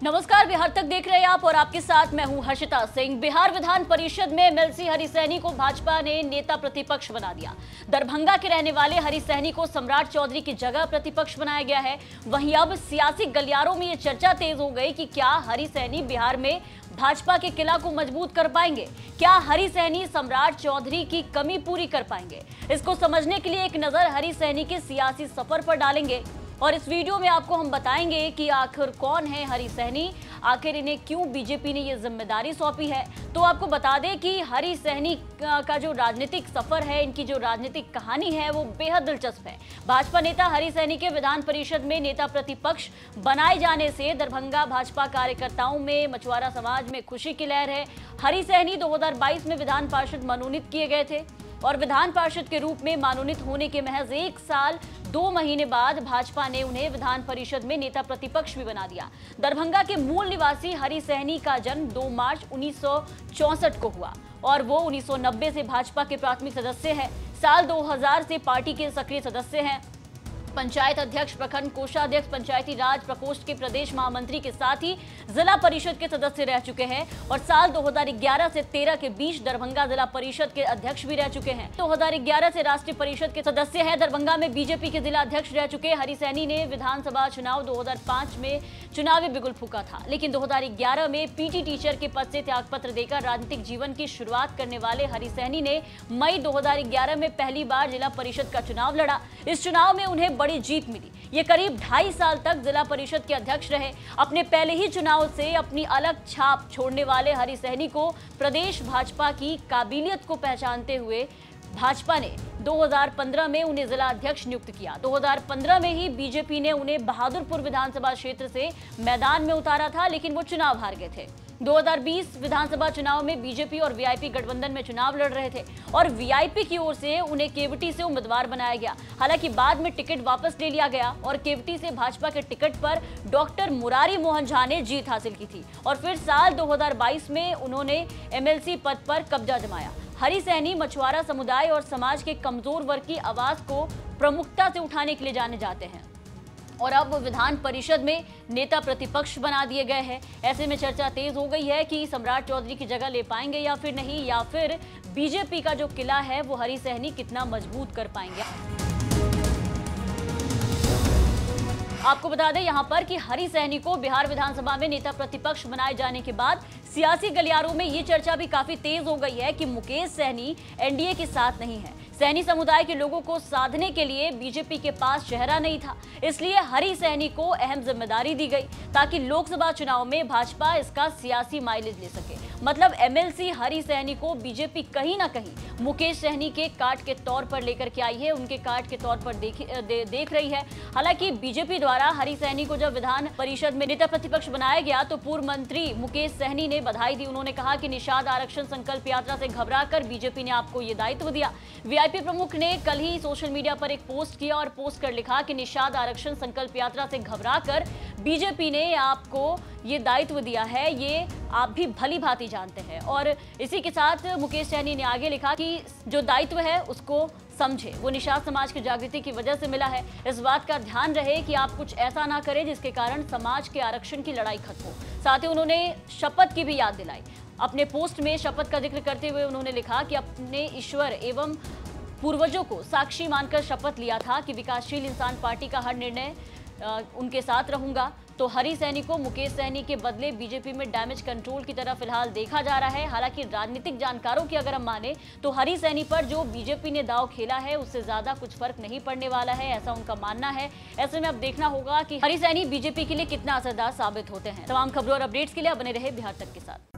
नमस्कार, बिहार तक देख रहे हैं आप और आपके साथ मैं हूं हर्षिता सिंह। बिहार विधान परिषद में एमएलसी हरि सहनी को भाजपा ने नेता प्रतिपक्ष बना दिया। दरभंगा के रहने वाले हरि सहनी को सम्राट चौधरी की जगह प्रतिपक्ष बनाया गया है। वहीं अब सियासी गलियारों में ये चर्चा तेज हो गई कि क्या हरि सहनी बिहार में भाजपा के किला को मजबूत कर पाएंगे। क्या हरि सहनी सम्राट चौधरी की कमी पूरी कर पाएंगे? इसको समझने के लिए एक नजर हरि सहनी के सियासी सफर पर डालेंगे और इस वीडियो में आपको हम बताएंगे कि आखिर कौन है हरि सहनी, आखिर इन्हें क्यों बीजेपी ने ये जिम्मेदारी सौंपी है। तो आपको बता दें कि हरि सहनी का जो राजनीतिक सफर है, इनकी जो राजनीतिक कहानी है वो बेहद दिलचस्प है। भाजपा नेता हरि सहनी के विधान परिषद में नेता प्रतिपक्ष बनाए जाने से दरभंगा भाजपा कार्यकर्ताओं में, मछुआरा समाज में खुशी की लहर है। हरि सहनी 2022 में विधान पार्षद मनोनीत किए गए थे और विधान पार्षद के रूप में मनोनीत होने के महज 1 साल 2 महीने बाद भाजपा ने उन्हें विधान परिषद में नेता प्रतिपक्ष भी बना दिया। दरभंगा के मूल निवासी हरि सहनी का जन्म 2 मार्च 1964 को हुआ और वो 1990 से भाजपा के प्राथमिक सदस्य हैं। साल 2000 से पार्टी के सक्रिय सदस्य हैं। पंचायत अध्यक्ष, प्रखंड कोषाध्यक्ष, पंचायती राज प्रकोष्ठ के प्रदेश महामंत्री के साथ ही जिला परिषद के सदस्य रह चुके हैं और साल 2011 से 13 के बीच दरभंगा जिला परिषद के अध्यक्ष भी रह चुके हैं। 2011 से राष्ट्रीय परिषद के सदस्य हैं। दरभंगा में बीजेपी के जिला अध्यक्ष रह चुके हरि सहनी ने विधानसभा चुनाव 2005 में चुनावी बिगुल फूका था, लेकिन 2011 में पीटी टीचर के पद से त्यागपत्र देकर राजनीतिक जीवन की शुरुआत करने वाले हरि सहनी ने मई 2011 में पहली बार जिला परिषद का चुनाव लड़ा। इस चुनाव में उन्हें बड़ी जीत मिली। ये करीब 2.5 साल तक जिला परिषद के अध्यक्ष रहे। अपने पहले ही चुनाव से अपनी अलग छाप छोड़ने वाले हरि सहनी को प्रदेश भाजपा की काबिलियत को पहचानते हुए भाजपा ने 2015 में उन्हें जिला अध्यक्ष नियुक्त किया। 2015 में ही बीजेपी ने उन्हें बहादुरपुर विधानसभा क्षेत्र से मैदान में उतारा था, लेकिन वो चुनाव हार गए थे। 2020 विधानसभा चुनाव में बीजेपी और वीआईपी गठबंधन में चुनाव लड़ रहे थे और वीआईपी की ओर से उन्हें केवटी से उम्मीदवार बनाया गया। हालांकि बाद में टिकट वापस ले लिया गया और केवटी से भाजपा के टिकट पर डॉक्टर मुरारी मोहन झा ने जीत हासिल की थी और फिर साल 2022 में उन्होंने एमएलसी पद पर कब्जा जमाया। हरि सहनी मछुआरा समुदाय और समाज के कमजोर वर्ग की आवाज को प्रमुखता से उठाने के लिए जाने जाते हैं और अब विधान परिषद में नेता प्रतिपक्ष बना दिए गए हैं। ऐसे में चर्चा तेज हो गई है कि सम्राट चौधरी की जगह ले पाएंगे या फिर नहीं, या फिर बीजेपी का जो किला है वो हरि सहनी कितना मजबूत कर पाएंगे। आपको बता दें यहां पर कि हरि सहनी को बिहार विधानसभा में नेता प्रतिपक्ष बनाए जाने के बाद सियासी गलियारों में ये चर्चा भी काफी तेज हो गई है कि मुकेश सहनी एनडीए के साथ नहीं है। सहनी समुदाय के लोगों को साधने के लिए बीजेपी के पास चेहरा नहीं था, इसलिए हरि सहनी को अहम जिम्मेदारी दी गई ताकि लोकसभा चुनाव में भाजपा इसका सियासी माइलेज ले सके। मतलब एमएलसी हरि सहनी को बीजेपी कहीं ना कहीं मुकेश सहनी के कार्ड के तौर पर लेकर के आई है, उनके कार्ड के तौर पर देख रही है। हालांकि बीजेपी द्वारा हरि सहनी को जब विधान परिषद में नेता प्रतिपक्ष बनाया गया तो पूर्व मंत्री मुकेश सहनी ने बधाई दी। उन्होंने कहा कि निषाद आरक्षण संकल्प यात्रा से घबराकर बीजेपी ने आपको ये दायित्व दिया। वीआईपी प्रमुख ने कल ही सोशल मीडिया पर एक पोस्ट किया और पोस्ट कर लिखा कि निषाद आरक्षण संकल्प यात्रा से घबराकर बीजेपी ने आपको ये दायित्व दिया है, ये आप भी भली भांति जानते हैं। और इसी के साथ मुकेश सहनी ने आगे लिखा कि जो दायित्व है उसको समझे, वो निषाद समाज की जागृति की वजह से मिला है। इस बात का ध्यान रहे कि आप कुछ ऐसा ना करें जिसके कारण समाज के आरक्षण की लड़ाई खत्म हो। साथ ही उन्होंने शपथ की भी याद दिलाई। अपने पोस्ट में शपथ का जिक्र करते हुए उन्होंने लिखा कि अपने ईश्वर एवं पूर्वजों को साक्षी मानकर शपथ लिया था कि विकासशील इंसान पार्टी का हर निर्णय उनके साथ रहूंगा। तो हरि सहनी को मुकेश सहनी के बदले बीजेपी में डैमेज कंट्रोल की तरह फिलहाल देखा जा रहा है। हालांकि राजनीतिक जानकारों की अगर हम माने तो हरि सहनी पर जो बीजेपी ने दांव खेला है उससे ज्यादा कुछ फर्क नहीं पड़ने वाला है, ऐसा उनका मानना है। ऐसे में अब देखना होगा कि हरि सहनी बीजेपी के लिए कितना असरदार साबित होते हैं। तमाम खबरों और अपडेट्स के लिए बने रहे बिहार तक के साथ।